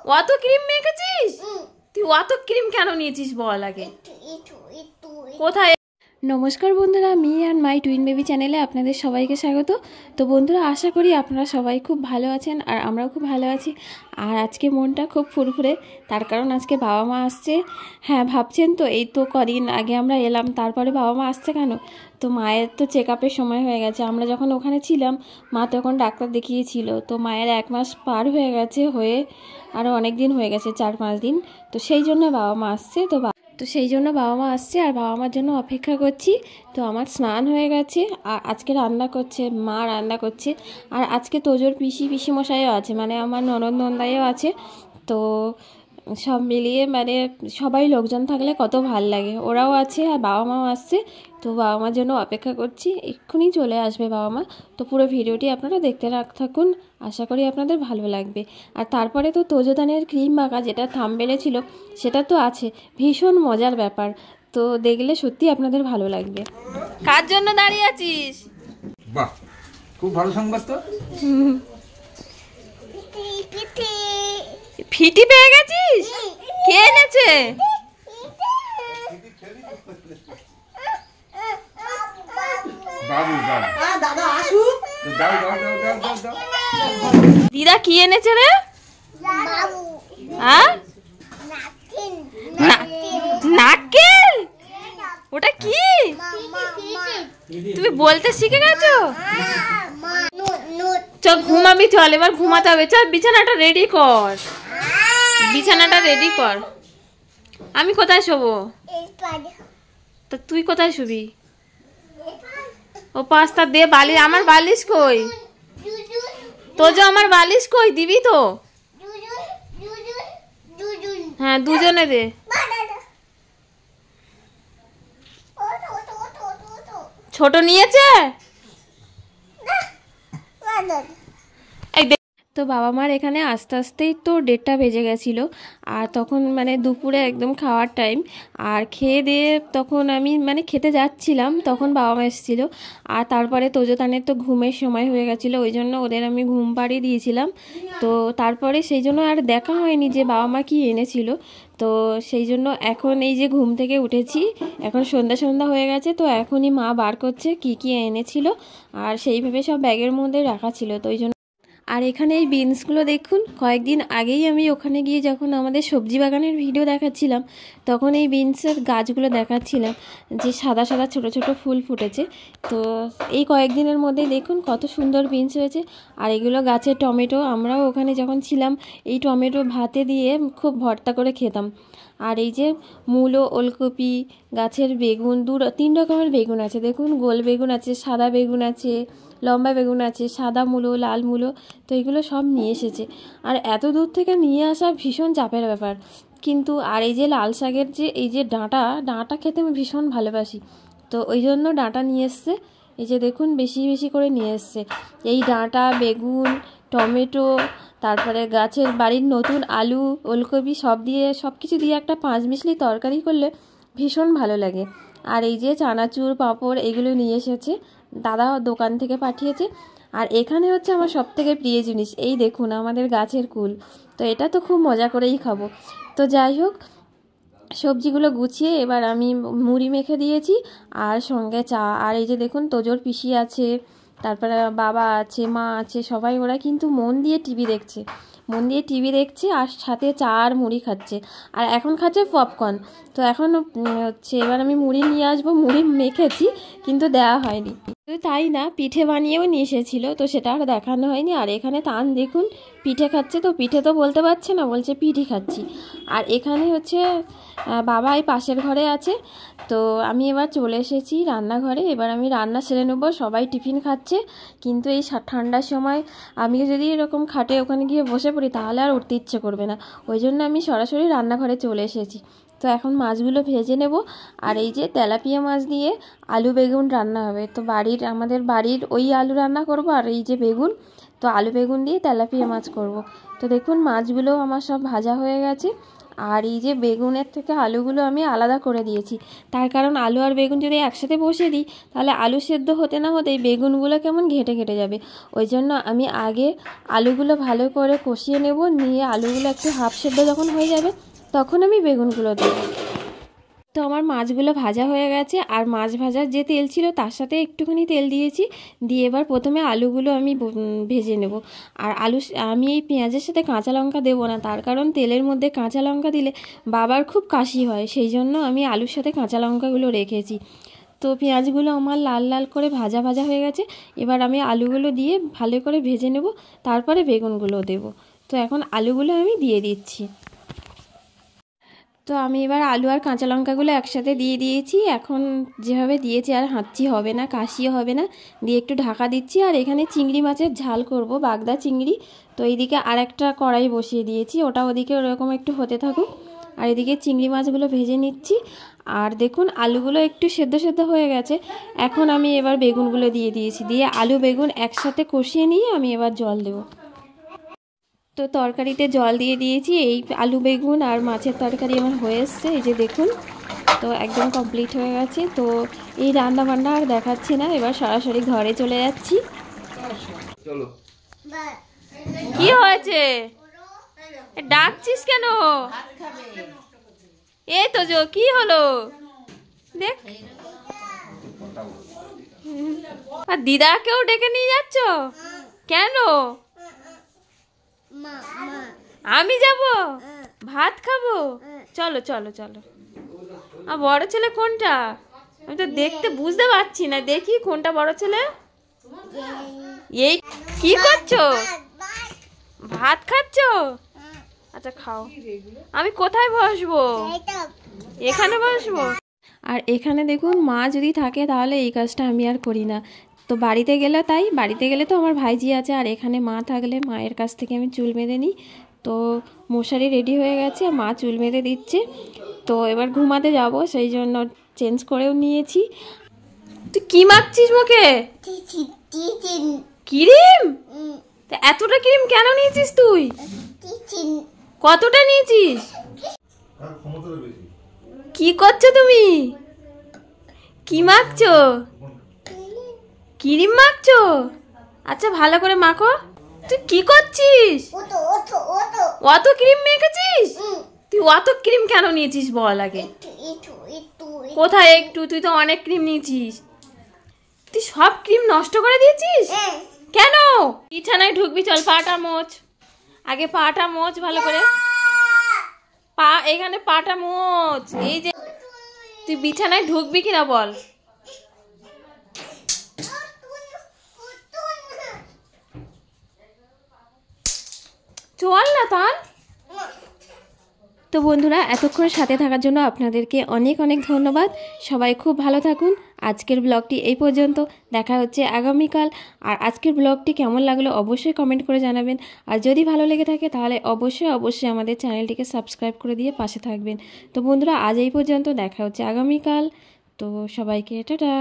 অত ক্রিম মেখেছিস? তুই অত ক্রিম কেন নিয়েছিস বল আগে? কোথায়? নমস্কার বন্ধুরা, me and my twin baby চ্যানেলে আপনাদের সবাইকে স্বাগত। তো বন্ধুরা, আশা করি আপনারা সবাই খুব ভালো আছেন আর আমরাও খুব ভালো আছি। আর আজকে মনটা খুব ফুরফুরে, তার কারণ আজকে বাবা মা আসছে। হ্যাঁ, ভাবছেন তো এই তো কদিন আগে আমরা এলাম, তারপরে বাবা মা আসছে কেন? তো মায়ের তো চেক আপের সময় হয়ে গেছে। আমরা যখন ওখানে ছিলাম মা তখন ডাক্তার দেখিয়েছিল, তো মায়ের 1 মাস পার হয়ে গেছে, হয়ে আরও অনেক দিন হয়ে গেছে, 4-5 দিন। তো সেই জন্য বাবা মা আসছে। তো সেই জন্য বাবা মা আসছে আর বাবা মার জন্য অপেক্ষা করছি। তো আমার স্নান হয়ে গেছে আর আজকে রান্না করছে মা, রান্না করছে। আর আজকে তোজোর পিসিমশাইও আছে, মানে আমার ননদ নন্দাইও আছে। তো সব মিলিয়ে মানে সবাই লোকজন থাকলে কত ভাল লাগে। ওরাও আছে আর বাবা মাও আসছে। তো বাবা মার জন্য অপেক্ষা করছি, এক্ষুনি চলে আসবে বাবা মা। তো পুরো ভিডিওটি আপনারা দেখতে থাকুন, আশা করি আপনাদের ভালো লাগবে। আর তারপরে তো তোজোদানের ক্রিম মাখা, যেটা থাম্বনেলে ছিল, সেটা তো আছে। ভীষণ মজার ব্যাপার, তো দেখলে সত্যি আপনাদের ভালো লাগবে। কার জন্য দাঁড়িয়ে আছিস? বাহ, খুব ভালো সংবাদ তো। ফিটি পেয়ে গেছিস? কে এনেছে? বাবু বাবু দাদা আসুক, দাও দাও দাও দাও দাও দাও। দিদা কি এনেছে রে? হ্যাঁ, নারকেল। ওটা কি তুমি বলতে শিখে গেছো? চল ঘুমাবি, চল এবার ঘুমাতে হবে। চল বিছানাটা রেডি কর, বিছানাটা রেডি কর। আমি কোথায় শোবো? তো তুই কোথায় শুবি? ও পাঁচটা দে বালিশ। আমার বালিশ কই? তো যে আমার বালিশ কই, দিবি তো? হ্যাঁ, দুজনে দে। ছোট নিয়েছে। তো বাবা মার এখানে আস্তে আস্তেই তো 1:30 বেজে গেছিলো। আর তখন মানে দুপুরে একদম খাওয়ার টাইম। আর খেয়ে দিয়ে তখন আমি মানে খেতে যাচ্ছিলাম, তখন বাবা মা এসেছিলো। আর তারপরে তোজোতানের তো ঘুমের সময় হয়ে গেছিলো, ওই জন্য ওদের আমি ঘুম পাড়িয়ে দিয়েছিলাম। তো তারপরে সেই জন্য আর দেখা হয়নি যে বাবা মা কী এনেছিল। তো সেই জন্য এখন এই যে ঘুম থেকে উঠেছি, এখন সন্ধ্যা হয়ে গেছে। তো এখনই মা বার করছে কি কি এনেছিল, আর সেইভাবে সব ব্যাগের মধ্যে রাখা ছিল। তো ওই জন্য। আর এখানে এই বিনসগুলো দেখুন, কয়েকদিন আগেই আমি ওখানে গিয়ে যখন আমাদের সবজি বাগানের ভিডিও দেখাচ্ছিলাম, তখন এই বিনসের গাছগুলো দেখাচ্ছিলাম যে সাদা সাদা ছোট ছোট ফুল ফুটেছে। তো এই কয়েকদিনের মধ্যেই দেখুন কত সুন্দর বিনস হয়েছে। আর এগুলো গাছের টমেটো, আমরাও ওখানে যখন ছিলাম এই টমেটো ভাতে দিয়ে খুব ভর্তা করে খেতাম। আর এই যে মূলো, ওলকপি, গাছের বেগুন, 2-3 রকমের বেগুন আছে দেখুন। গোল বেগুন আছে, সাদা বেগুন আছে, লম্বা বেগুন আছে, সাদা মূলো, লাল মূলো। তো এগুলো সব নিয়ে এসেছে। আর এত দূর থেকে নিয়ে আসা ভীষণ চাপের ব্যাপার কিন্তু। আর এই যে লাল শাকের যে এই যে ডাঁটা খেতে আমি ভীষণ ভালোবাসি, তো ওই জন্য ডাঁটা নিয়ে এসছে। এই যে দেখুন বেশি বেশি করে নিয়ে এসছে এই ডাঁটা, বেগুন, টমেটো, তারপরে গাছের বাড়ির নতুন আলু, ওলকপি সব দিয়ে, সব কিছু দিয়ে একটা 5 মিশলি তরকারি করলে ভীষণ ভালো লাগে। আর এই যে চানাচুর, পাঁপড়, এগুলো নিয়ে এসেছে, দাদা দোকান থেকে পাঠিয়েছে। আর এখানে হচ্ছে আমার সবথেকে প্রিয় জিনিস, এই দেখুন আমাদের গাছের কুল। তো এটা তো খুব মজা করেই খাবো। তো যাই হোক, সবজিগুলো গুছিয়ে এবার আমি মুড়ি মেখে দিয়েছি আর সঙ্গে চা। আর এই যে দেখুন তোজোর পিসি আছে, তারপরে বাবা আছে, মা আছে, সবাই ওরা কিন্তু মন দিয়ে টিভি দেখছে আর সাথে চা আর মুড়ি খাচ্ছে। আর এখন খাচ্ছে পপকর্ন। তো এখন হচ্ছে এবার আমি মুড়ি নিয়ে আসবো, মুড়ি মেখেছি কিন্তু দেওয়া হয়নি। তাই না, পিঠে বানিয়েও নিয়ে এসেছিলো, তো সেটা আর দেখানো হয়নি। আর এখানে তান দেখুন পিঠে খাচ্ছে, তো পিঠে তো বলতে পারছে না, বলছে পিঠি খাচ্ছি। আর এখানে হচ্ছে বাবা এই পাশের ঘরে আছে। তো আমি এবার চলে এসেছি রান্নাঘরে, এবার আমি রান্না সেরে নেবো। সবাই টিফিন খাচ্ছে, কিন্তু এই ঠান্ডার সময় আমি যদি এরকম খাটে ওখানে গিয়ে বসে পড়ি তাহলে আর উঠতে ইচ্ছে করবে না, ওই জন্য আমি সরাসরি রান্নাঘরে চলে এসেছি। তো এখন মাছগুলো ভেজে নেব। আর এই যে তেলাপিয়া মাছ দিয়ে আলু বেগুন রান্না হবে। তো আমাদের বাড়ির ওই আলু রান্না করব, আর এই যে বেগুন, তো আলু বেগুন দিয়ে তেলাপিয়া মাছ করব। তো দেখুন মাছগুলোও আমার সব ভাজা হয়ে গেছে। আর এই যে বেগুনের থেকে আলুগুলো আমি আলাদা করে দিয়েছি, তার কারণ আলু আর বেগুন যদি একসাথে বসিয়ে দিই তাহলে আলু সেদ্ধ হতে না হতেই বেগুনগুলো কেমন ঘেঁটে ঘেঁটে যাবে। ওই জন্য আমি আগে আলুগুলো ভালো করে কষিয়ে নেব, নিয়ে আলুগুলো একটু হাফ সেদ্ধ যখন হয়ে যাবে তখন আমি বেগুনগুলো দেবো। তো আমার মাছগুলো ভাজা হয়ে গেছে, আর মাছ ভাজার যে তেল ছিল তার সাথে একটুখানি তেল দিয়েছি, দিয়ে এবার প্রথমে আলুগুলো আমি ভেজে নেব। আর আমি এই পেঁয়াজের সাথে কাঁচা লঙ্কা দেবো না, তার কারণ তেলের মধ্যে কাঁচা লঙ্কা দিলে বাবার খুব কাশি হয়, সেই জন্য আমি আলুর সাথে কাঁচা লঙ্কাগুলো রেখেছি। তো পেঁয়াজগুলো আমার লাল লাল করে ভাজা ভাজা হয়ে গেছে, এবার আমি আলুগুলো দিয়ে ভালো করে ভেজে নেব, তারপরে বেগুনগুলো দেব। তো এখন আলুগুলো আমি দিয়ে দিচ্ছি। তো আমি এবার আলু আর কাঁচা লঙ্কাগুলো একসাথে দিয়ে দিয়েছি, এখন যেভাবে দিয়েছি আর হাঁচি হবে না, কাশিও হবে না, দিয়ে একটু ঢাকা দিচ্ছি। আর এখানে চিংড়ি মাছের ঝাল করব, বাগদা চিংড়ি। তো এইদিকে আরেকটা কড়াই বসিয়ে দিয়েছি, ওটা ওদিকে ওরকম একটু হতে থাকুক, আর এদিকে চিংড়ি মাছগুলো ভেজে নিচ্ছি। আর দেখুন আলুগুলো একটু সেদ্ধ সেদ্ধ হয়ে গেছে, এখন আমি এবার বেগুনগুলো দিয়ে দিয়েছি, দিয়ে আলু বেগুন একসাথে কষিয়ে নিয়ে আমি এবার জল দেবো। তো তরকারিতে জল দিয়ে দিয়েছি, এই আলু বেগুন আর মাছের তরকারি আমার হয়ে এসছে, এই যে দেখুন। তো একদম কমপ্লিট হয়ে গেছে। তো এই রান্না বান্না আর দেখাচ্ছি না, এবার সরাসরি ঘরে চলে যাচ্ছি। চলো। কি হয়েছে, ডাকছিস কেন? এই তো জো, কি হলো দেখ। আর দিদাকেও ডেকে নিয়ে যাচ্ছ কেন? আমি যাব, ভাত খাবো, চলো চলো চলো। আর বড় ছেলে কোনটা? আমি তো দেখতে বুঝতে পারছি না, দেখি কোনটা বড় ছেলে। এই কি করছো? ভাত খাচ্ছো? আচ্ছা খাও। আমি কোথায় বসবো? এখানে বসবো। আর এখানে দেখুন মা যদি থাকে তাহলে এই কাজটা আমি আর করি না। তো বাড়িতে গেলে তাই, বাড়িতে গেলে তো আমার ভাইজি আছে, আর এখানে মা থাকলে মায়ের কাছ থেকে আমি চুল বেঁধে নিই। তো মশারি রেডি হয়ে গেছে, মা চুল বেঁধে দিচ্ছে। তো এবার ঘুমাতে যাব, সেই জন্য চেঞ্জ করেও নিয়েছি। তুই কি মাখছিস মুখে? ক্রিম? এতটা ক্রিম কেন নিয়েছিস তুই? কতটা নিয়েছিস? কি করছো তুমি? কি মাখছো? ক্রিম মাখছো? আচ্ছা ভালো করে মাখো। তুই কি করছিস? অত ক্রিম মেখেছিস? তুই অত ক্রিম কেন নিয়েছিস বল আগে। কোথায় একটু? তুই তো অনেক ক্রিম নিয়েছিস। তুই সব ক্রিম নষ্ট করে দিয়েছিস কেন? বিছানায় ঢুকবি, চল পাটা মোচ, আগে পাটা মোচ ভালো করে। পা এখানে পাটা মোচ। এই যে তুই বিছানায় ঢুকবি কিনা বল। চল না তার। তো বন্ধুরা এতক্ষণ সাথে থাকার জন্য আপনাদেরকে অনেক অনেক ধন্যবাদ। সবাই খুব ভালো থাকুন। আজকের ব্লগটি এই পর্যন্ত, দেখা হচ্ছে আগামীকাল। আর আজকের ব্লগটি কেমন লাগলো অবশ্যই কমেন্ট করে জানাবেন। আর যদি ভালো লেগে থাকে তাহলে অবশ্যই অবশ্যই আমাদের চ্যানেলটিকে সাবস্ক্রাইব করে দিয়ে পাশে থাকবেন। তো বন্ধুরা আজ এই পর্যন্ত, দেখা হচ্ছে আগামীকাল। তো সবাইকে টাটা।